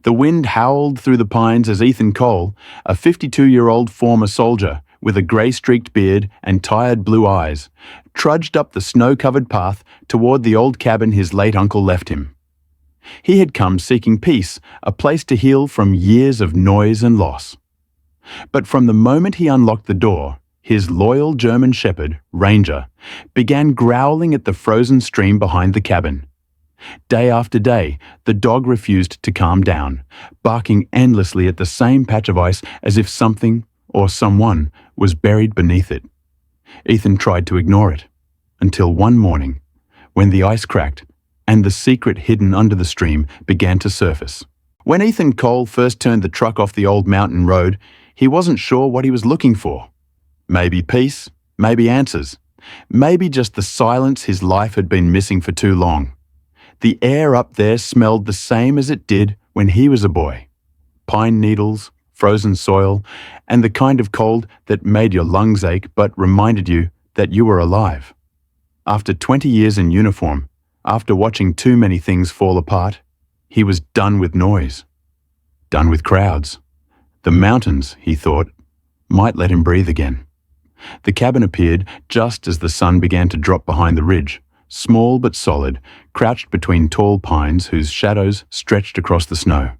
The wind howled through the pines as Ethan Cole, a 52-year-old former soldier with a grey-streaked beard and tired blue eyes, trudged up the snow-covered path toward the old cabin his late uncle left him. He had come seeking peace, a place to heal from years of noise and loss. But from the moment he unlocked the door, his loyal German shepherd, Ranger, began growling at the frozen stream behind the cabin. Day after day, the dog refused to calm down, barking endlessly at the same patch of ice as if something or someone was buried beneath it. Ethan tried to ignore it, until one morning, when the ice cracked and the secret hidden under the stream began to surface. When Ethan Cole first turned the truck off the old mountain road, he wasn't sure what he was looking for. Maybe peace, maybe answers, maybe just the silence his life had been missing for too long. The air up there smelled the same as it did when he was a boy. Pine needles, frozen soil, and the kind of cold that made your lungs ache but reminded you that you were alive. After 20 years in uniform, after watching too many things fall apart, he was done with noise, done with crowds. The mountains, he thought, might let him breathe again. The cabin appeared just as the sun began to drop behind the ridge, small but solid, crouched between tall pines whose shadows stretched across the snow.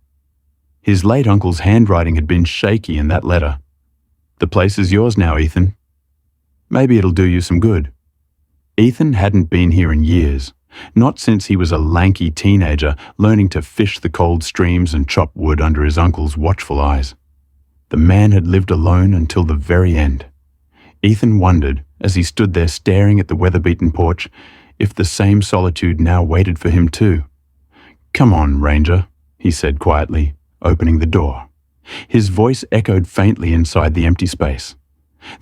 His late uncle's handwriting had been shaky in that letter. "The place is yours now, Ethan. Maybe it'll do you some good." Ethan hadn't been here in years, not since he was a lanky teenager learning to fish the cold streams and chop wood under his uncle's watchful eyes. The man had lived alone until the very end. Ethan wondered, as he stood there staring at the weather-beaten porch, if the same solitude now waited for him too. "Come on, Ranger," he said quietly, opening the door. His voice echoed faintly inside the empty space.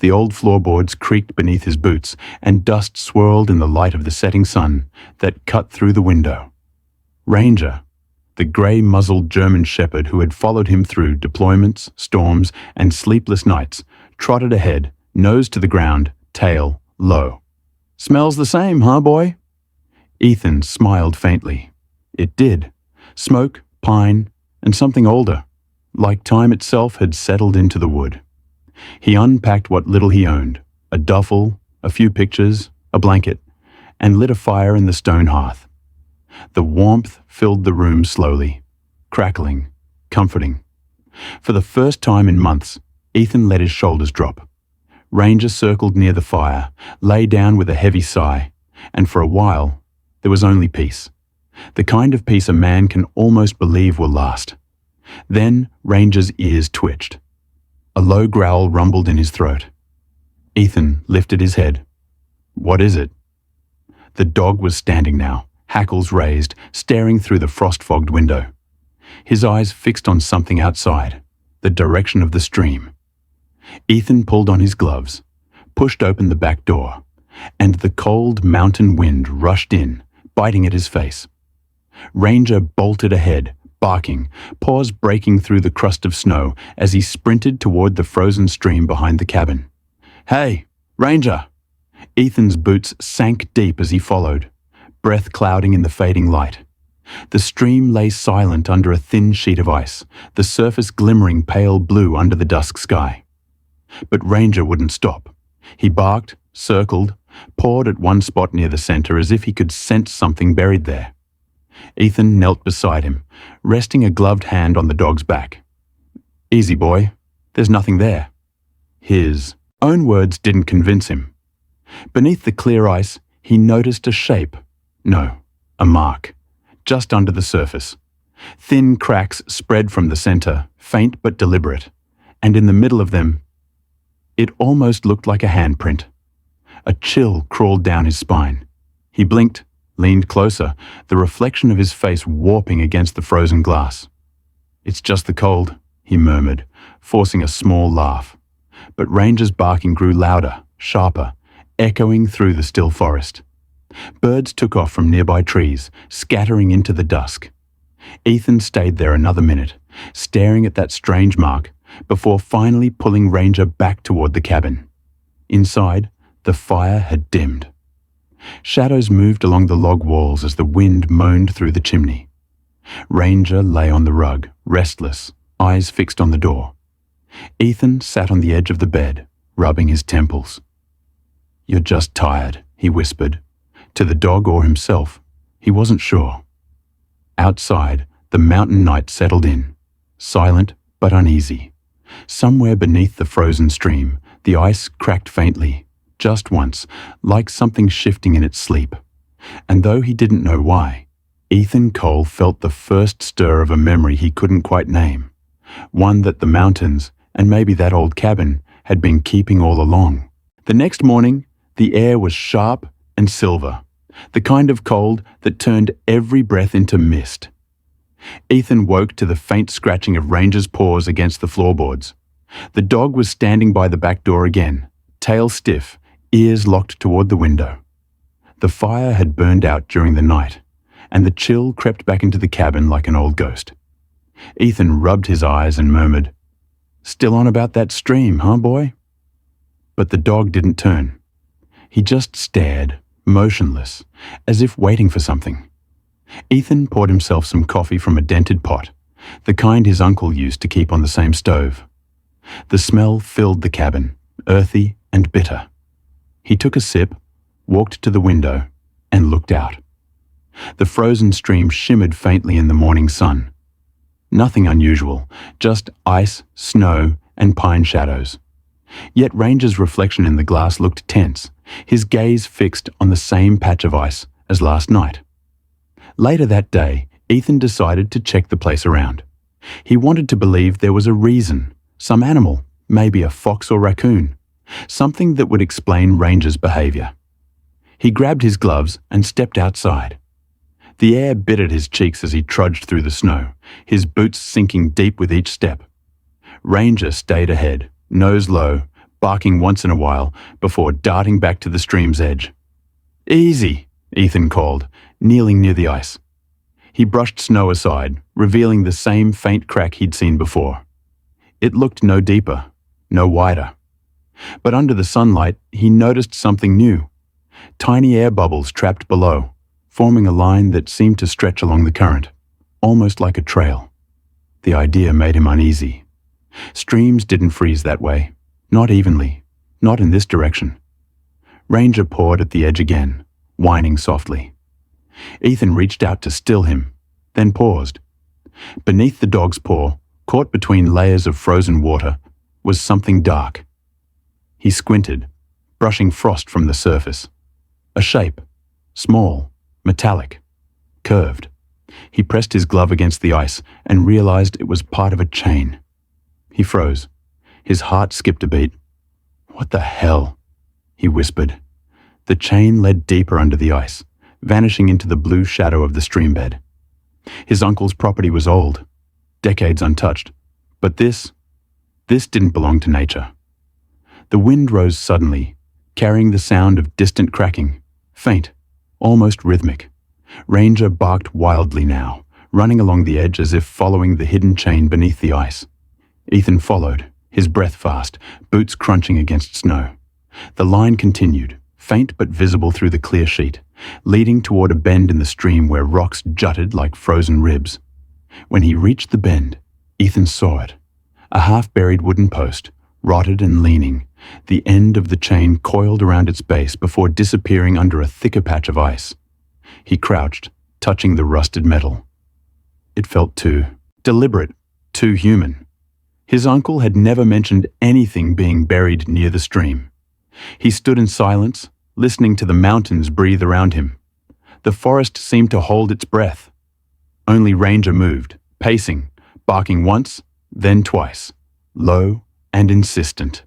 The old floorboards creaked beneath his boots, and dust swirled in the light of the setting sun that cut through the window. Ranger, the grey-muzzled German shepherd who had followed him through deployments, storms, and sleepless nights, trotted ahead, nose to the ground, tail low. "Smells the same, huh, boy?" Ethan smiled faintly. It did. Smoke, pine, and something older, like time itself had settled into the wood. He unpacked what little he owned, a duffel, a few pictures, a blanket, and lit a fire in the stone hearth. The warmth filled the room slowly, crackling, comforting. For the first time in months, Ethan let his shoulders drop. Ranger circled near the fire, lay down with a heavy sigh, and for a while, there was only peace. The kind of peace a man can almost believe will last. Then Ranger's ears twitched. A low growl rumbled in his throat. Ethan lifted his head. "What is it?" The dog was standing now, hackles raised, staring through the frost-fogged window. His eyes fixed on something outside, the direction of the stream. Ethan pulled on his gloves, pushed open the back door, and the cold mountain wind rushed in, biting at his face. Ranger bolted ahead, barking, paws breaking through the crust of snow as he sprinted toward the frozen stream behind the cabin. "Hey, Ranger!" Ethan's boots sank deep as he followed, breath clouding in the fading light. The stream lay silent under a thin sheet of ice, the surface glimmering pale blue under the dusk sky. But Ranger wouldn't stop. He barked, circled, pawed at one spot near the center as if he could sense something buried there. Ethan knelt beside him, resting a gloved hand on the dog's back. "Easy, boy. There's nothing there." His own words didn't convince him. Beneath the clear ice, he noticed a shape. No, a mark, just under the surface. Thin cracks spread from the center, faint but deliberate, and in the middle of them, it almost looked like a handprint. A chill crawled down his spine. He blinked, leaned closer, the reflection of his face warping against the frozen glass. "It's just the cold," he murmured, forcing a small laugh. But Ranger's barking grew louder, sharper, echoing through the still forest. Birds took off from nearby trees, scattering into the dusk. Ethan stayed there another minute, staring at that strange mark, before finally pulling Ranger back toward the cabin. Inside, the fire had dimmed. Shadows moved along the log walls as the wind moaned through the chimney. Ranger lay on the rug, restless, eyes fixed on the door. Ethan sat on the edge of the bed, rubbing his temples. "You're just tired," he whispered. To the dog or himself, he wasn't sure. Outside, the mountain night settled in, silent but uneasy. Somewhere beneath the frozen stream, the ice cracked faintly, just once, like something shifting in its sleep. And though he didn't know why, Ethan Cole felt the first stir of a memory he couldn't quite name, one that the mountains, and maybe that old cabin, had been keeping all along. The next morning, the air was sharp and silver, the kind of cold that turned every breath into mist. Ethan woke to the faint scratching of Ranger's paws against the floorboards. The dog was standing by the back door again, tail stiff, ears locked toward the window. The fire had burned out during the night, and the chill crept back into the cabin like an old ghost. Ethan rubbed his eyes and murmured, "Still on about that stream, huh, boy?" But the dog didn't turn. He just stared, motionless, as if waiting for something. Ethan poured himself some coffee from a dented pot, the kind his uncle used to keep on the same stove. The smell filled the cabin, earthy and bitter. He took a sip, walked to the window, and looked out. The frozen stream shimmered faintly in the morning sun. Nothing unusual, just ice, snow, and pine shadows. Yet Ranger's reflection in the glass looked tense, his gaze fixed on the same patch of ice as last night. Later that day, Ethan decided to check the place around. He wanted to believe there was a reason, some animal, maybe a fox or raccoon, something that would explain Ranger's behavior. He grabbed his gloves and stepped outside. The air bit at his cheeks as he trudged through the snow, his boots sinking deep with each step. Ranger stayed ahead, nose low, barking once in a while before darting back to the stream's edge. "Easy," Ethan called, kneeling near the ice. He brushed snow aside, revealing the same faint crack he'd seen before. It looked no deeper, no wider. But under the sunlight, he noticed something new. Tiny air bubbles trapped below, forming a line that seemed to stretch along the current, almost like a trail. The idea made him uneasy. Streams didn't freeze that way, not evenly, not in this direction. Ranger pawed at the edge again, whining softly. Ethan reached out to still him, then paused. Beneath the dog's paw, caught between layers of frozen water, was something dark. He squinted, brushing frost from the surface. A shape, small, metallic, curved. He pressed his glove against the ice and realized it was part of a chain. He froze. His heart skipped a beat. "What the hell?" he whispered. The chain led deeper under the ice, vanishing into the blue shadow of the streambed. His uncle's property was old, decades untouched, but this didn't belong to nature. The wind rose suddenly, carrying the sound of distant cracking, faint, almost rhythmic. Ranger barked wildly now, running along the edge as if following the hidden chain beneath the ice. Ethan followed, his breath fast, boots crunching against snow. The line continued, faint but visible through the clear sheet, leading toward a bend in the stream where rocks jutted like frozen ribs. When he reached the bend, Ethan saw it. A half-buried wooden post, rotted and leaning, the end of the chain coiled around its base before disappearing under a thicker patch of ice. He crouched, touching the rusted metal. It felt too deliberate, too human. His uncle had never mentioned anything being buried near the stream. He stood in silence, listening to the mountains breathe around him. The forest seemed to hold its breath. Only Ranger moved, pacing, barking once, then twice, low and insistent.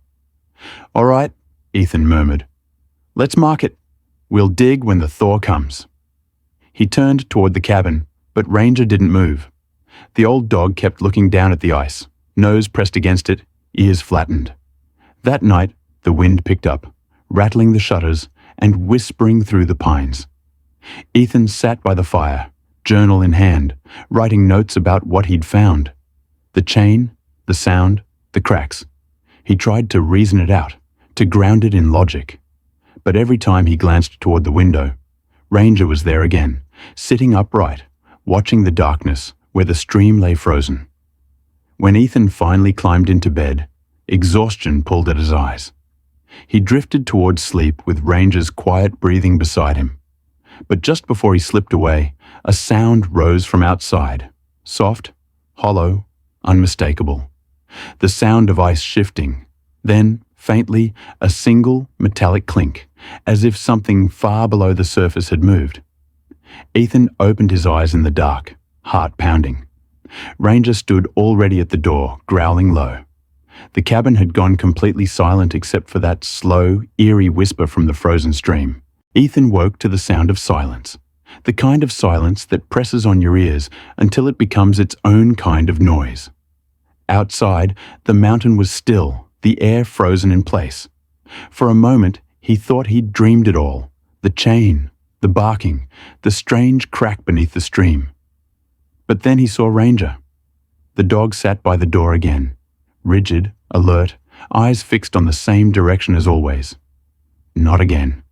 "All right," Ethan murmured. "Let's mark it. We'll dig when the thaw comes." He turned toward the cabin, but Ranger didn't move. The old dog kept looking down at the ice, nose pressed against it, ears flattened. That night, the wind picked up, rattling the shutters and whispering through the pines. Ethan sat by the fire, journal in hand, writing notes about what he'd found. The chain, the sound, the cracks. He tried to reason it out, to ground it in logic. But every time he glanced toward the window, Ranger was there again, sitting upright, watching the darkness where the stream lay frozen. When Ethan finally climbed into bed, exhaustion pulled at his eyes. He drifted towards sleep with Ranger's quiet breathing beside him. But just before he slipped away, a sound rose from outside, soft, hollow, unmistakable. The sound of ice shifting, then, faintly, a single metallic clink, as if something far below the surface had moved. Ethan opened his eyes in the dark, heart pounding. Ranger stood already at the door, growling low. The cabin had gone completely silent except for that slow, eerie whisper from the frozen stream. Ethan woke to the sound of silence, the kind of silence that presses on your ears until it becomes its own kind of noise. Outside, the mountain was still, the air frozen in place. For a moment, he thought he'd dreamed it all, the chain, the barking, the strange crack beneath the stream. But then he saw Ranger. The dog sat by the door again, rigid, alert, eyes fixed on the same direction as always. Not again,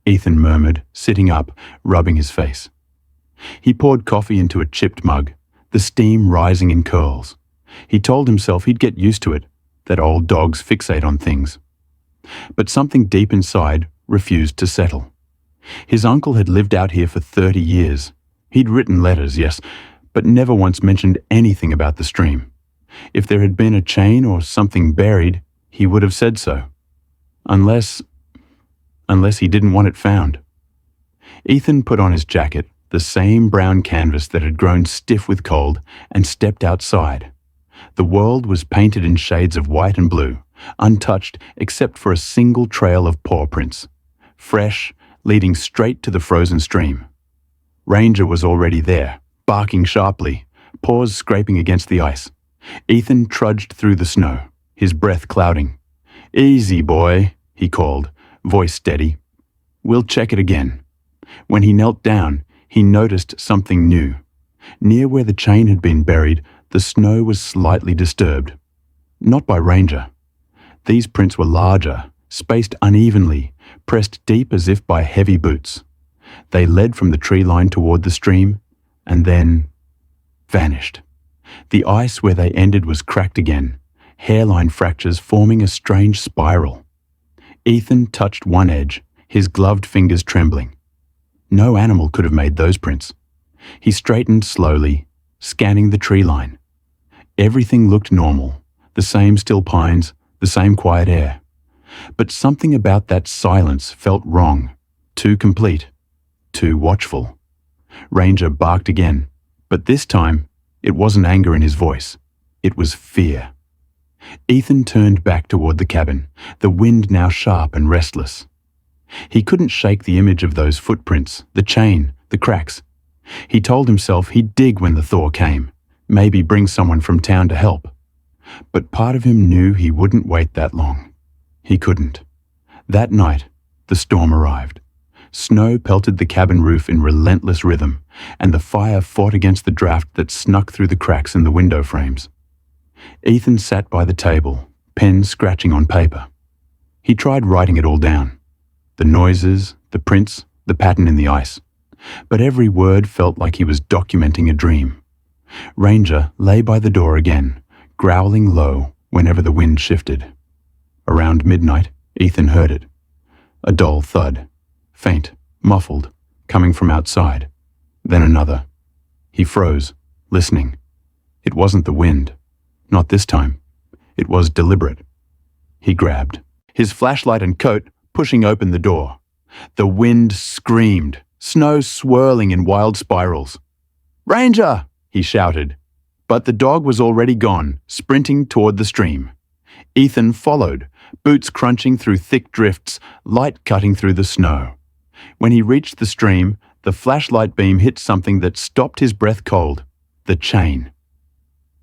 Ethan murmured, sitting up, rubbing his face. He poured coffee into a chipped mug, the steam rising in curls. He told himself he'd get used to it, that old dogs fixate on things. But something deep inside refused to settle. His uncle had lived out here for 30 years. He'd written letters, yes, but never once mentioned anything about the stream. If there had been a chain or something buried, he would have said so. Unless he didn't want it found. Ethan put on his jacket, the same brown canvas that had grown stiff with cold, and stepped outside. The world was painted in shades of white and blue, untouched except for a single trail of paw prints, fresh, leading straight to the frozen stream. Ranger was already there, barking sharply, paws scraping against the ice. Ethan trudged through the snow, his breath clouding. "Easy, boy," he called, voice steady. "We'll check it again." When he knelt down, he noticed something new. Near where the chain had been buried, the snow was slightly disturbed. Not by Ranger. These prints were larger, spaced unevenly, pressed deep as if by heavy boots. They led from the tree line toward the stream, and then vanished. The ice where they ended was cracked again, hairline fractures forming a strange spiral. Ethan touched one edge, his gloved fingers trembling. No animal could have made those prints. He straightened slowly, scanning the tree line. Everything looked normal, the same still pines, the same quiet air. But something about that silence felt wrong, too complete, too watchful. Ranger barked again, but this time it wasn't anger in his voice. It was fear. Ethan turned back toward the cabin, the wind now sharp and restless. He couldn't shake the image of those footprints, the chain, the cracks. He told himself he'd dig when the thaw came, maybe bring someone from town to help. But part of him knew he wouldn't wait that long. He couldn't. That night, the storm arrived. Snow pelted the cabin roof in relentless rhythm, and the fire fought against the draft that snuck through the cracks in the window frames. Ethan sat by the table, pen scratching on paper. He tried writing it all down. The noises, the prints, the pattern in the ice. But every word felt like he was documenting a dream. Ranger lay by the door again, growling low whenever the wind shifted. Around midnight, Ethan heard it. A dull thud, faint, muffled, coming from outside. Then another. He froze, listening. It wasn't the wind. Not this time. It was deliberate. He grabbed his flashlight and coat, pushing open the door. The wind screamed, snow swirling in wild spirals. "Ranger!" he shouted. But the dog was already gone, sprinting toward the stream. Ethan followed, boots crunching through thick drifts, light cutting through the snow. When he reached the stream, the flashlight beam hit something that stopped his breath cold. The chain.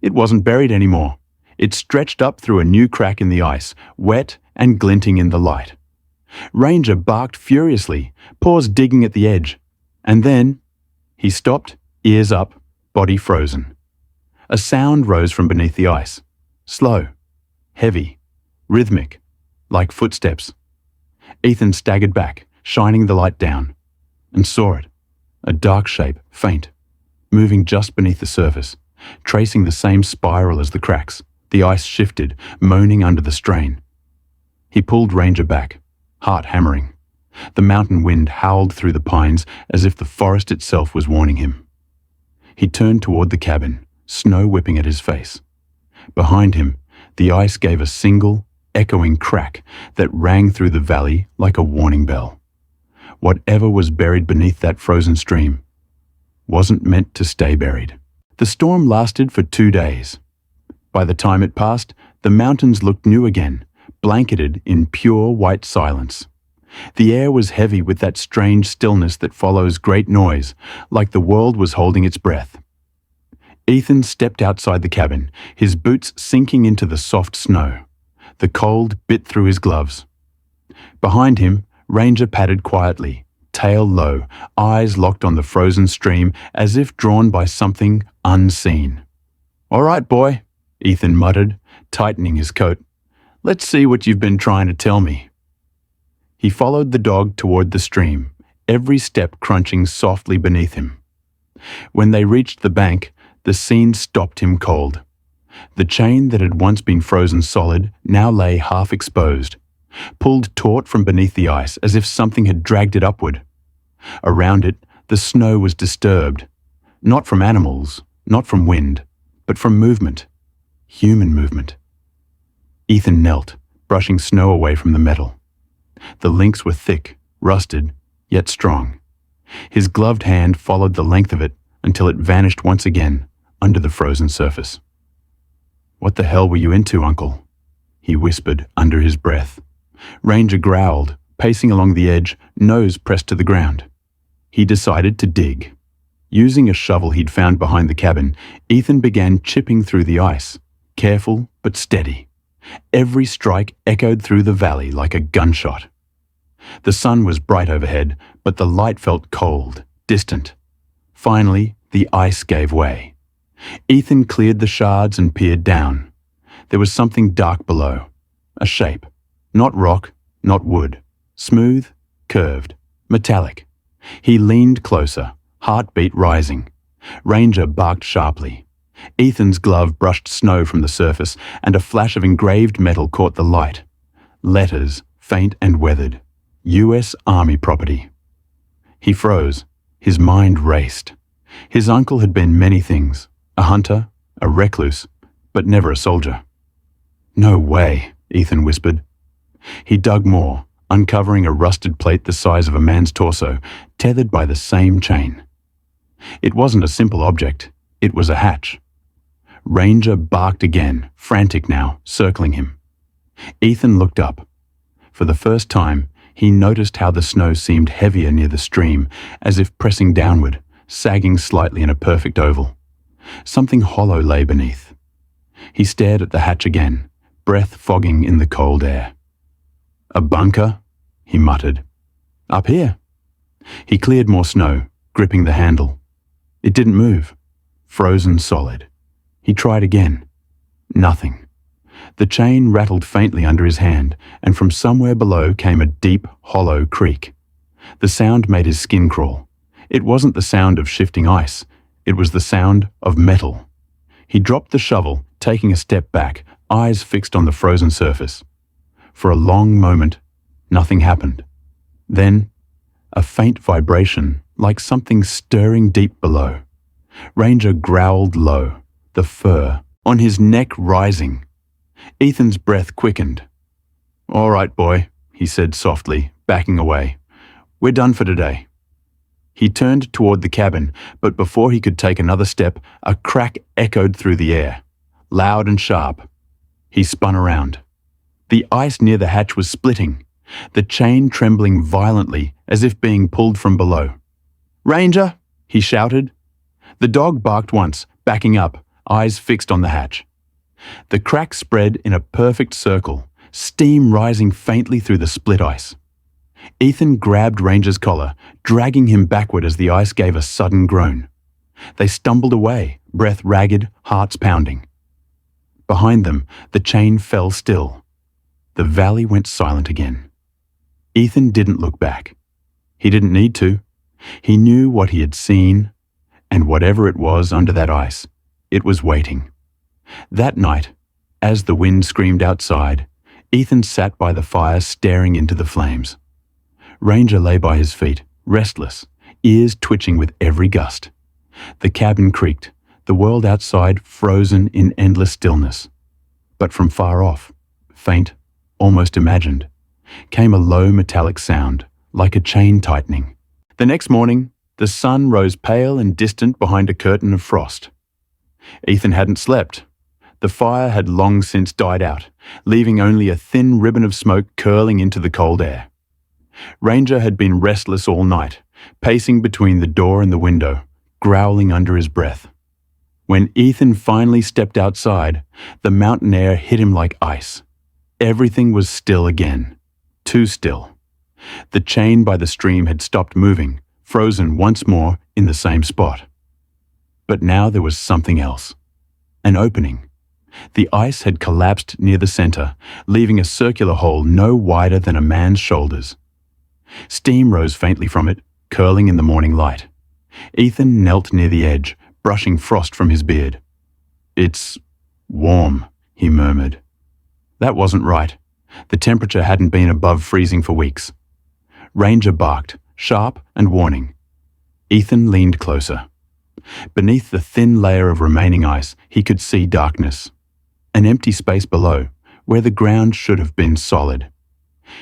It wasn't buried anymore. It stretched up through a new crack in the ice, wet and glinting in the light. Ranger barked furiously, paws digging at the edge. And then he stopped, ears up, body frozen. A sound rose from beneath the ice. Slow, heavy, rhythmic, like footsteps. Ethan staggered back, shining the light down, and saw it. A dark shape, faint. moving just beneath the surface, tracing the same spiral as the cracks. The ice shifted, moaning under the strain. He pulled Ranger back, heart hammering. The mountain wind howled through the pines as if the forest itself was warning him. He turned toward the cabin, snow whipping at his face. Behind him, the ice gave a single, echoing crack that rang through the valley like a warning bell. Whatever was buried beneath that frozen stream wasn't meant to stay buried. The storm lasted for 2 days. By the time it passed, the mountains looked new again, blanketed in pure white silence. The air was heavy with that strange stillness that follows great noise, like the world was holding its breath. Ethan stepped outside the cabin, his boots sinking into the soft snow. The cold bit through his gloves. Behind him, Ranger padded quietly, tail low, eyes locked on the frozen stream as if drawn by something unseen. "All right, boy," Ethan muttered, tightening his coat. "Let's see what you've been trying to tell me." He followed the dog toward the stream, every step crunching softly beneath him. When they reached the bank, the scene stopped him cold. The chain that had once been frozen solid now lay half exposed, pulled taut from beneath the ice as if something had dragged it upward. Around it, the snow was disturbed, not from animals, not from wind, but from movement, human movement. Ethan knelt, brushing snow away from the metal. The links were thick, rusted, yet strong. His gloved hand followed the length of it until it vanished once again under the frozen surface. "What the hell were you into, Uncle?" he whispered under his breath. Ranger growled, pacing along the edge, nose pressed to the ground. He decided to dig. Using a shovel he'd found behind the cabin, Ethan began chipping through the ice, careful but steady. Every strike echoed through the valley like a gunshot. The sun was bright overhead, but the light felt cold, distant. Finally, the ice gave way. Ethan cleared the shards and peered down. There was something dark below, a shape. Not rock, not wood. Smooth, curved, metallic. He leaned closer, heartbeat rising. Ranger barked sharply. Ethan's glove brushed snow from the surface, and a flash of engraved metal caught the light. Letters, faint and weathered. U.S. Army property. He froze. His mind raced. His uncle had been many things. A hunter, a recluse, but never a soldier. "No way," Ethan whispered. He dug more, uncovering a rusted plate the size of a man's torso, tethered by the same chain. It wasn't a simple object. It was a hatch. Ranger barked again, frantic now, circling him. Ethan looked up. For the first time, he noticed how the snow seemed heavier near the stream, as if pressing downward, sagging slightly in a perfect oval. Something hollow lay beneath. He stared at the hatch again, breath fogging in the cold air. "A bunker?" he muttered. "Up here." He cleared more snow, gripping the handle. It didn't move. Frozen solid. He tried again. Nothing. The chain rattled faintly under his hand, and from somewhere below came a deep, hollow creak. The sound made his skin crawl. It wasn't the sound of shifting ice. It was the sound of metal. He dropped the shovel, taking a step back, eyes fixed on the frozen surface. For a long moment, nothing happened. Then, a faint vibration, like something stirring deep below. Ranger growled low, the fur on his neck rising. Ethan's breath quickened. "All right, boy," he said softly, backing away. "We're done for today." He turned toward the cabin, but before he could take another step, a crack echoed through the air, loud and sharp. He spun around. The ice near the hatch was splitting, the chain trembling violently as if being pulled from below. "Ranger!" he shouted. The dog barked once, backing up, eyes fixed on the hatch. The crack spread in a perfect circle, steam rising faintly through the split ice. Ethan grabbed Ranger's collar, dragging him backward as the ice gave a sudden groan. They stumbled away, breath ragged, hearts pounding. Behind them, the chain fell still. The valley went silent again. Ethan didn't look back. He didn't need to. He knew what he had seen And whatever it was under that ice, it was waiting. That night, as the wind screamed outside, Ethan sat by the fire staring into the flames. Ranger lay by his feet, restless, ears twitching with every gust. The cabin creaked, the world outside frozen in endless stillness. But from far off, faint, almost imagined, came a low metallic sound, like a chain tightening. The next morning, the sun rose pale and distant behind a curtain of frost. Ethan hadn't slept. The fire had long since died out, leaving only a thin ribbon of smoke curling into the cold air. Ranger had been restless all night, pacing between the door and the window, growling under his breath. When Ethan finally stepped outside, the mountain air hit him like ice. Everything was still again. Too still. The chain by the stream had stopped moving, frozen once more in the same spot. But now there was something else. An opening. The ice had collapsed near the center, leaving a circular hole no wider than a man's shoulders. Steam rose faintly from it, curling in the morning light. Ethan knelt near the edge, brushing frost from his beard. "It's warm," he murmured. That wasn't right. The temperature hadn't been above freezing for weeks. Ranger barked, sharp and warning. Ethan leaned closer. Beneath the thin layer of remaining ice, he could see darkness. An empty space below, where the ground should have been solid.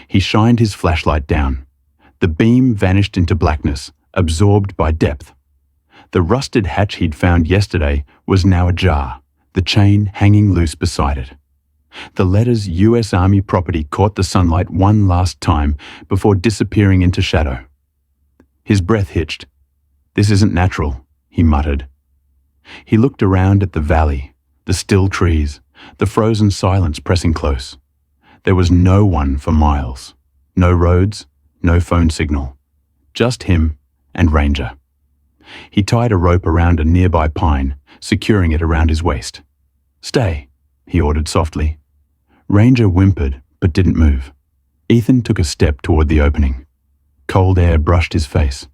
He shined his flashlight down. The beam vanished into blackness, absorbed by depth. The rusted hatch he'd found yesterday was now ajar, the chain hanging loose beside it. The letters U.S. Army property caught the sunlight one last time before disappearing into shadow. His breath hitched. "This isn't natural," he muttered. He looked around at the valley, the still trees, the frozen silence pressing close. There was no one for miles. No roads, no phone signal. Just him and Ranger. He tied a rope around a nearby pine, securing it around his waist. "Stay," he ordered softly. Ranger whimpered, but didn't move. Ethan took a step toward the opening. Cold air brushed his face.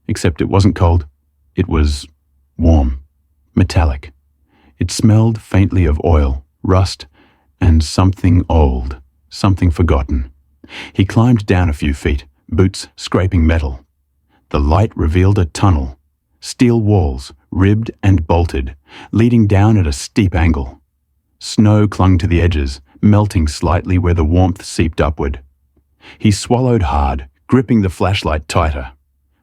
Except it wasn't cold. It was warm, metallic. It smelled faintly of oil, rust, and something old, something forgotten. He climbed down a few feet, boots scraping metal. The light revealed a tunnel, steel walls, ribbed and bolted, leading down at a steep angle. Snow clung to the edges, melting slightly where the warmth seeped upward. He swallowed hard, gripping the flashlight tighter.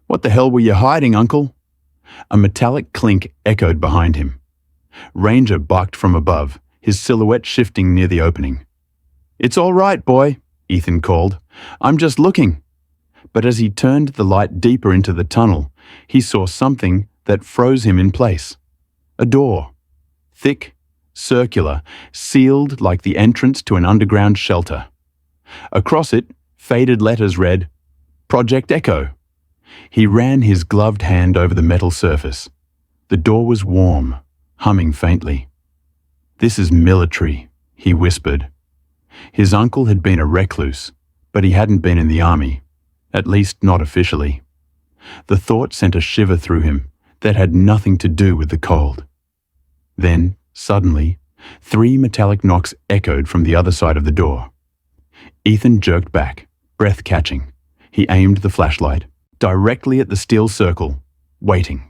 "What the hell were you hiding, Uncle?" A metallic clink echoed behind him. Ranger barked from above, his silhouette shifting near the opening. "It's all right, boy," Ethan called. "I'm just looking." But as he turned the light deeper into the tunnel, he saw something that froze him in place. A door. Thick, circular, sealed like the entrance to an underground shelter. Across it, faded letters read, "Project Echo." He ran his gloved hand over the metal surface. The door was warm, humming faintly. "This is military," he whispered. His uncle had been a recluse, but he hadn't been in the army, at least not officially. The thought sent a shiver through him that had nothing to do with the cold. Then, suddenly, 3 metallic knocks echoed from the other side of the door. Ethan jerked back, breath catching. He aimed the flashlight directly at the steel circle, waiting.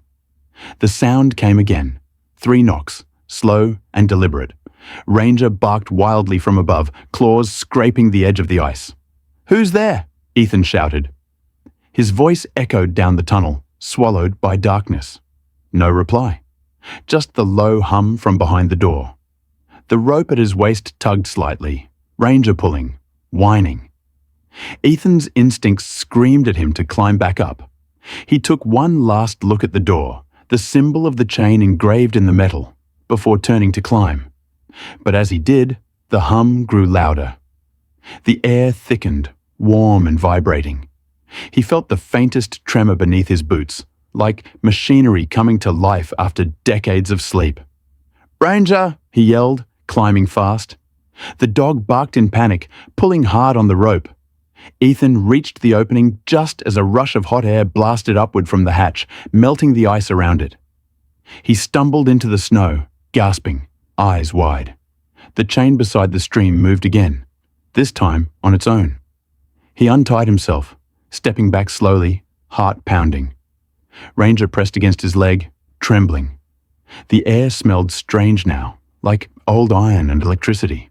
The sound came again. 3 knocks, slow and deliberate. Ranger barked wildly from above, claws scraping the edge of the ice. "Who's there?" Ethan shouted. His voice echoed down the tunnel, swallowed by darkness. No reply. Just the low hum from behind the door. The rope at his waist tugged slightly, Ranger pulling, whining. Ethan's instincts screamed at him to climb back up. He took one last look at the door, the symbol of the chain engraved in the metal, before turning to climb. But as he did, the hum grew louder. The air thickened, warm and vibrating. He felt the faintest tremor beneath his boots, like machinery coming to life after decades of sleep. "Ranger!" he yelled, climbing fast. The dog barked in panic, pulling hard on the rope. Ethan reached the opening just as a rush of hot air blasted upward from the hatch, melting the ice around it. He stumbled into the snow, gasping, eyes wide. The chain beside the stream moved again, this time on its own. He untied himself, stepping back slowly, heart pounding. Ranger pressed against his leg, trembling. The air smelled strange now, like old iron and electricity.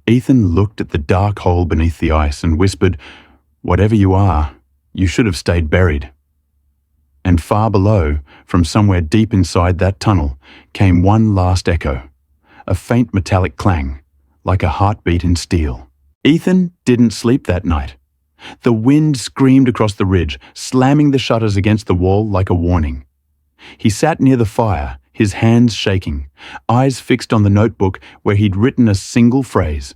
Ethan looked at the dark hole beneath the ice and whispered, "Whatever you are, you should have stayed buried." And far below, from somewhere deep inside that tunnel, came one last echo, a faint metallic clang, like a heartbeat in steel. Ethan didn't sleep that night. The wind screamed across the ridge, slamming the shutters against the wall like a warning. He sat near the fire, his hands shaking, eyes fixed on the notebook where he'd written a single phrase,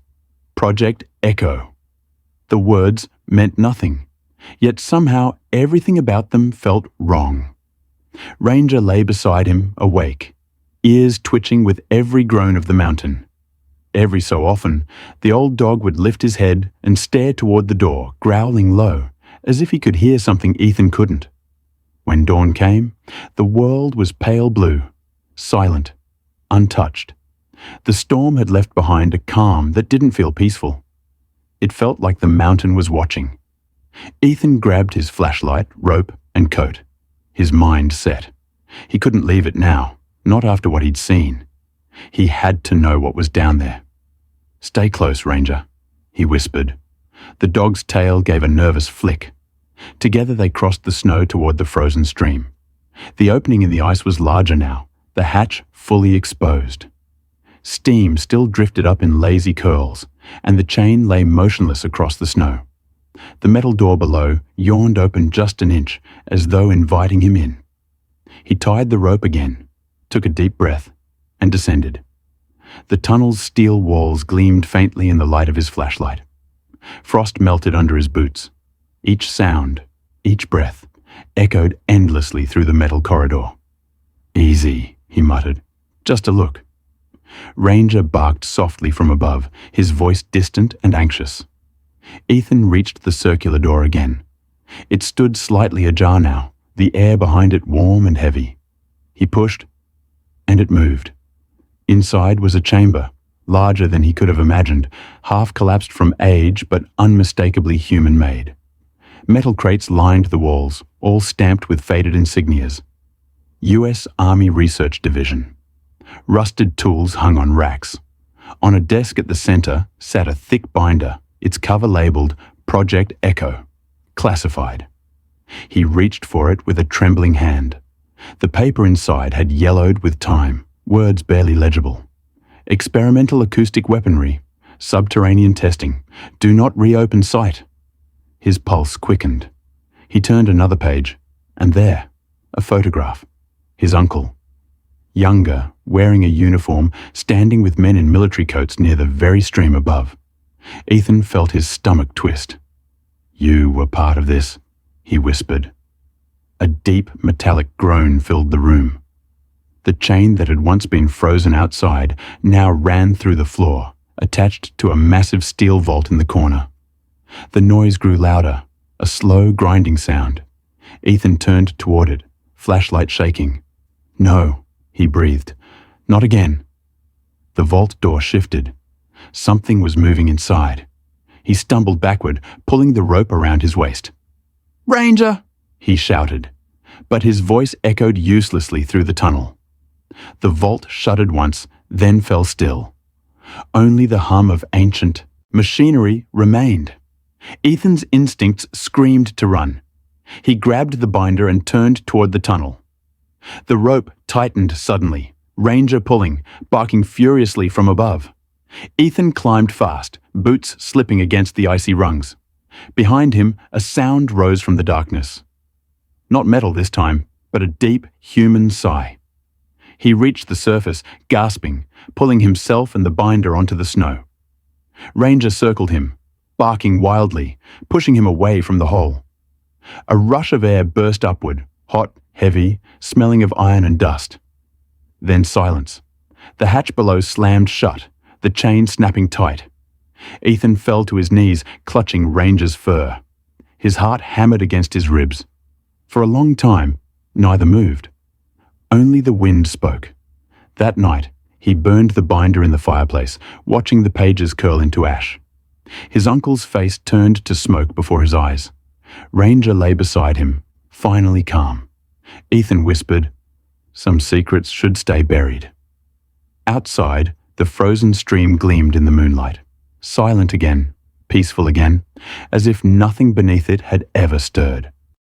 Project Echo. The words meant nothing, yet somehow everything about them felt wrong. Ranger lay beside him, awake, ears twitching with every groan of the mountain. Every so often, the old dog would lift his head and stare toward the door, growling low, as if he could hear something Ethan couldn't. When dawn came, the world was pale blue, silent, untouched. The storm had left behind a calm that didn't feel peaceful. It felt like the mountain was watching. Ethan grabbed his flashlight, rope, and coat. His mind set. He couldn't leave it now, not after what he'd seen. He had to know what was down there. "Stay close, Ranger," he whispered. The dog's tail gave a nervous flick. Together they crossed the snow toward the frozen stream. The opening in the ice was larger now, the hatch fully exposed. Steam still drifted up in lazy curls, and the chain lay motionless across the snow. The metal door below yawned open just an inch, as though inviting him in. He tied the rope again, took a deep breath, and descended. The tunnel's steel walls gleamed faintly in the light of his flashlight. Frost melted under his boots. Each sound, each breath, echoed endlessly through the metal corridor. "Easy," he muttered. "Just a look." Ranger barked softly from above, his voice distant and anxious. Ethan reached the circular door again. It stood slightly ajar now, the air behind it warm and heavy. He pushed, and it moved. Inside was a chamber, larger than he could have imagined, half collapsed from age but unmistakably human-made. Metal crates lined the walls, all stamped with faded insignias. U.S. Army Research Division. Rusted tools hung on racks. On a desk at the center sat a thick binder, its cover labeled Project Echo, classified. He reached for it with a trembling hand. The paper inside had yellowed with time, words barely legible. Experimental acoustic weaponry, subterranean testing, do not reopen site. His pulse quickened. He turned another page, and there, a photograph. His uncle. Younger, wearing a uniform, standing with men in military coats near the very stream above. Ethan felt his stomach twist. "You were part of this," he whispered. A deep, metallic groan filled the room. The chain that had once been frozen outside now ran through the floor, attached to a massive steel vault in the corner. The noise grew louder, a slow, grinding sound. Ethan turned toward it, flashlight shaking. "No," he breathed. "Not again." The vault door shifted. Something was moving inside. He stumbled backward, pulling the rope around his waist. "Ranger!" he shouted, but his voice echoed uselessly through the tunnel. The vault shuddered once, then fell still. Only the hum of ancient machinery remained. Ethan's instincts screamed to run. He grabbed the binder and turned toward the tunnel. The rope tightened suddenly, Ranger pulling, barking furiously from above. Ethan climbed fast, boots slipping against the icy rungs. Behind him, a sound rose from the darkness. Not metal this time, but a deep, human sigh. He reached the surface, gasping, pulling himself and the binder onto the snow. Ranger circled him, barking wildly, pushing him away from the hole. A rush of air burst upward, hot, heavy, smelling of iron and dust. Then silence. The hatch below slammed shut, the chain snapping tight. Ethan fell to his knees, clutching Ranger's fur. His heart hammered against his ribs. For a long time, neither moved. Only the wind spoke. That night, he burned the binder in the fireplace, watching the pages curl into ash. His uncle's face turned to smoke before his eyes. Ranger lay beside him, finally calm. Ethan whispered, "Some secrets should stay buried." Outside, the frozen stream gleamed in the moonlight, silent again, peaceful again, as if nothing beneath it had ever stirred.